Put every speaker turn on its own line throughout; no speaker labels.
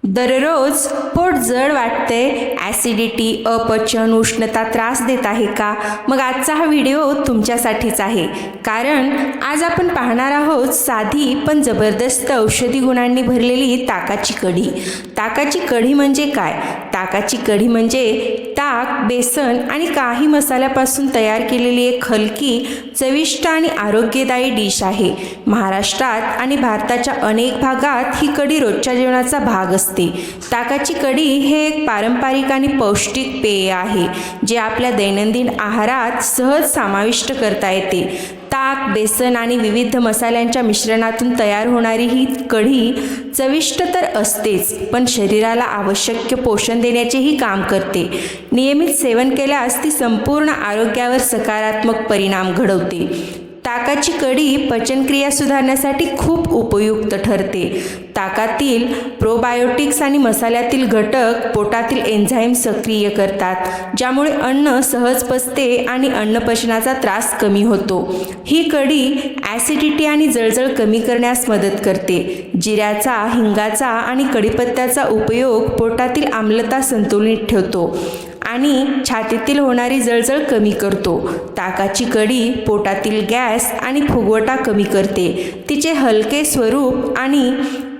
दररोज पोट जड वाटते, ॲसिडिटी, अपचन, उष्णता त्रास देत आहे का? मग आजचा हा व्हिडिओ तुमच्यासाठीच आहे. कारण आज आपण पाहणार आहोत साधी पण जबरदस्त औषधी गुणांनी भरलेली ताकाची कढी. ताकाची कढी म्हणजे काय? ताकाची कढी म्हणजे ताक, बेसन आणि काही मसाल्यापासून तयार केलेली एक हलकी, चविष्ट आणि आरोग्यदायी डिश आहे. महाराष्ट्रात आणि भारताच्या अनेक भागात ही कढी रोजच्या जेवणाचा भाग असते. ताकाची कढी हे एक पारंपरिक आणि पौष्टिक पेय आहे जे आपल्या दैनंदिन आहारात सहज समाविष्ट करता येते. ताक, बेसन आणि विविध मसाल्यांच्या मिश्रणातून तयार होणारी ही कढी चविष्ट तर असतेच, पण शरीराला आवश्यक पोषण देण्याचेही काम करते. नियमित सेवन केल्यास ती संपूर्ण आरोग्यावर सकारात्मक परिणाम घडवते. ताकाची कढी पचनक्रिया सुधारण्यासाठी खूप उपयुक्त ठरते. ताकातील प्रोबायोटिक्स आणि मसाल्यातील घटक पोटातील एन्झाईम सक्रिय करतात, ज्यामुळे अन्न सहज पचते आणि अन्नपचनाचा त्रास कमी होतो. ही कढी ॲसिडिटी आणि जळजळ कमी करण्यास मदत करते. जिऱ्याचा, हिंगाचा आणि कढीपत्त्याचा उपयोग पोटातील आम्लता संतुलित ठेवतो आणि छातीतील होणारी जळजळ कमी करतो. ताकाची कढी पोटातील गॅस आणि फुगवटा कमी करते. तिचे हलके स्वरूप आणि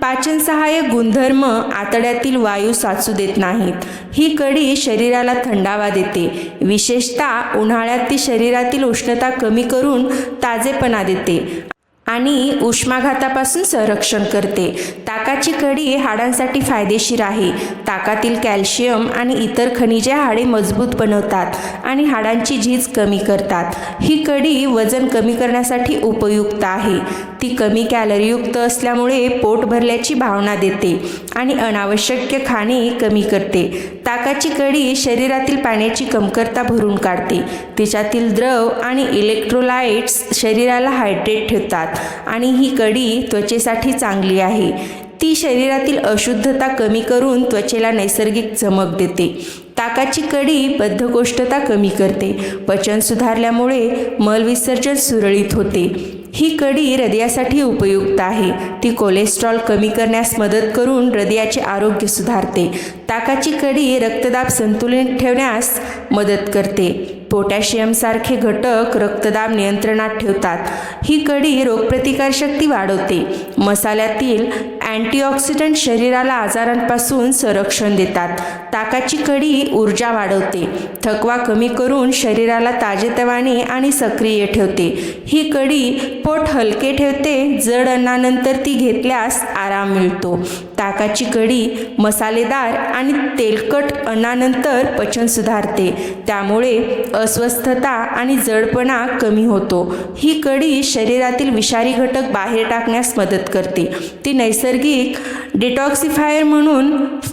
पाचनसहाय्यक गुणधर्म आतड्यातील वायू साचू देत नाहीत. ही कढी शरीराला थंडावा देते. विशेषतः उन्हाळ्यात ती शरीरातील उष्णता कमी करून ताजेपणा देते आणि उष्माघातापासून संरक्षण करते. ताकाची कढी हाडांसाठी फायदेशीर आहे. ताकातील कॅल्शियम आणि इतर खनिजे हाडे मजबूत बनवतात आणि हाडांची झीज कमी करतात. ही कढी वजन कमी करण्यासाठी उपयुक्त आहे. ती कमी कॅलरीयुक्त असल्यामुळे पोट भरल्याची भावना देते आणि अनावश्यक खाणे कमी करते. ताकाची कढी शरीरातील पाण्याची कमतरता भरून काढते. तिच्यातील द्रव आणि इलेक्ट्रोलाइट्स शरीराला हायड्रेट ठेवतात आणि ही कढी त्वचेसाठी चांगली आहे. ती शरीरातील अशुद्धता कमी करून त्वचेला नैसर्गिक चमक देते. ताकाची कढी बद्धकोष्ठता कमी करते. पचन सुधारल्यामुळे मलविसर्जन सुरळीत होते. ही कढी हृदयासाठी उपयुक्त आहे. ती कोलेस्ट्रॉल कमी करण्यास मदत करून हृदयाचे आरोग्य सुधारते. ताकाची कढी रक्तदाब संतुलित ठेवण्यास मदत करते. पोटॅशियमसारखे घटक रक्तदाब नियंत्रणात ठेवतात. ही कढी रोगप्रतिकारशक्ती वाढवते. मसाल्यातील अँटीऑक्सिडंट शरीराला आजारांपासून संरक्षण देतात. ताकाची कढी ऊर्जा वाढवते. थकवा कमी करून शरीराला ताजेतवाने आणि सक्रिय ठेवते. ही कढी पोट हलके ठेवते. जड अन्नानंतर ती घेतल्यास आराम मिळतो. ताकाची कढी मसालेदार आणि तेलकट अन्नानंतर पचन सुधारते. त्यामुळे अस्वस्थता आणि जडपणा कमी होतो. ही कढी शरीरातील विषारी घटक बाहेर टाकण्यास मदत करते. ती नैसर्गिक डिटॉक्सिफायर म्हणून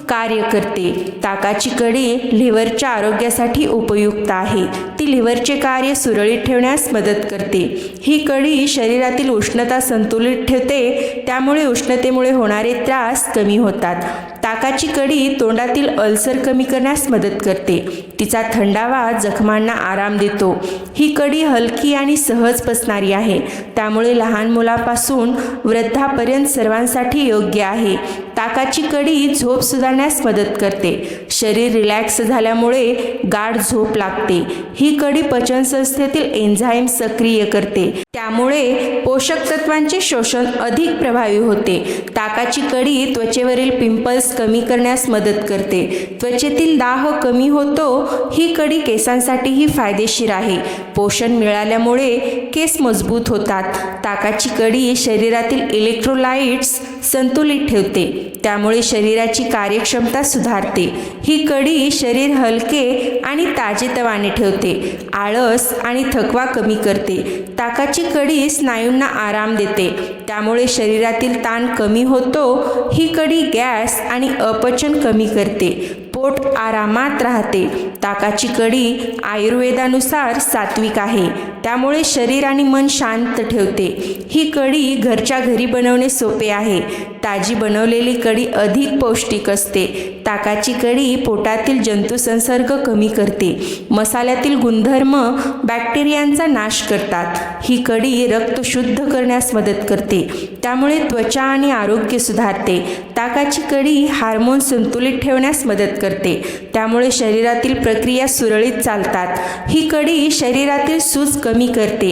कार्य करते. ताकाची कढी लिव्हरच्या आरोग्यासाठी उपयुक्त आहे. ती लिव्हरचे कार्य सुरळीत ठेवण्यास मदत करते. ही कढी शरीरातील उष्णता संतुलित ठेवते. त्यामुळे उष्णतेमुळे होणारे त्रास कमी होतात. ताकाची कढी तोंडातील अल्सर कमी करण्यास मदत करते. तिचा थंडावा जखमांना आराम देतो. ही कढी हलकी आणि सहज पचणारी आहे. त्यामुळे लहान मुलापासून वृद्धापर्यंत सर्वांसाठी योग्य आहे. ताकाची कढी झोप सुधारण्यास मदत करते. शरीर रिलॅक्स झाल्यामुळे गाढ झोप लागते. ही कढी पचनसंस्थेतील एन्झाईम सक्रिय करते. त्यामुळे पोषक तत्वांचे शोषण अधिक प्रभावी होते. ताकाची कढी त्वचेवरील पिंपल्स कमी करण्यास मदत करते. त्वचेतील दाह कमी होतो. ही कढी केसांसाठीही फायदेशीर आहे. पोषण मिळाल्यामुळे केस मजबूत होतात. ताकाची कढी शरीरातील इलेक्ट्रोलाइट्स संतुलित ठेवते. त्यामुळे शरीराची कार्यक्षमता सुधारते. ही कढी शरीर हलके आणि ताजेतवाने ठेवते. आळस आणि थकवा कमी करते. ताकाची कढी स्नायूंना आराम देते. त्यामुळे शरीरातील ताण कमी होतो. ही कढी गॅस आणि अपचन कमी करते. पोट आरामात राहते. ताकाची कढी आयुर्वेदानुसार सात्विक आहे. त्यामुळे शरीर आणि मन शांत ठेवते. ही कढी घरच्या घरी बनवणे सोपे आहे. ताजी बनवलेली कढी अधिक पौष्टिक असते. ताकाची कढी पोटातील जंतुसंसर्ग कमी करते. मसाल्यातील गुणधर्म बॅक्टेरियांचा नाश करतात. ही कढी रक्त शुद्ध करण्यास मदत करते, त्यामुळे त्वचा आणि आरोग्य सुधारते. ताकाची कढी हार्मोन संतुलित ठेवण्यास मदत करते, त्यामुळे शरीरातील प्रक्रिया सुरळीत चालतात. ही कढी शरीरातील सूज कमी करते.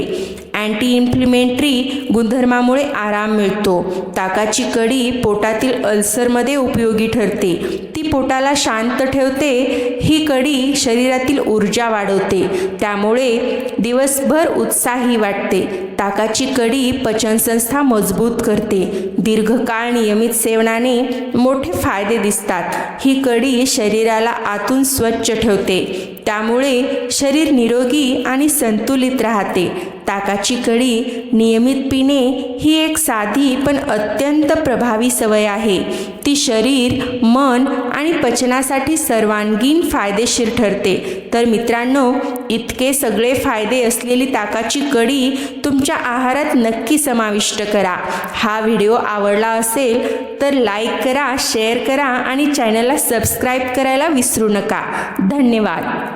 अँटी इन्फ्लेमेटरी गुणधर्मामुळे आराम मिळतो. ताकाची कढी पोटातील अल्सरमध्ये उपयोगी ठरते. ती पोटाला शांत ठेवते. ही कढी शरीरातील ऊर्जा वाढवते, त्यामुळे दिवसभर उत्साही वाटते. ताकाची कढी पचनसंस्था मजबूत करते. दीर्घकाळ नियमित सेवनाने मोठे फायदे दिसतात. ही कढी शरीराला आतून स्वच्छ ठेवते, त्यामुळे शरीर निरोगी आणि संतुलित राहते. ताकाची कढी नियमित पिणे ही एक साधी पण अत्यंत प्रभावी सवय आहे. ती शरीर, मन आणि पचनासाठी सर्वांगीण फायदेशीर ठरते. तर मित्रांनो, इतके सगळे फायदे असलेली ताकाची कढी तुमच्या आहारात नक्की समाविष्ट करा. हा व्हिडिओ आवडला असेल तर लाईक करा, शेअर करा आणि चॅनलला सबस्क्राईब करायला विसरू नका. धन्यवाद.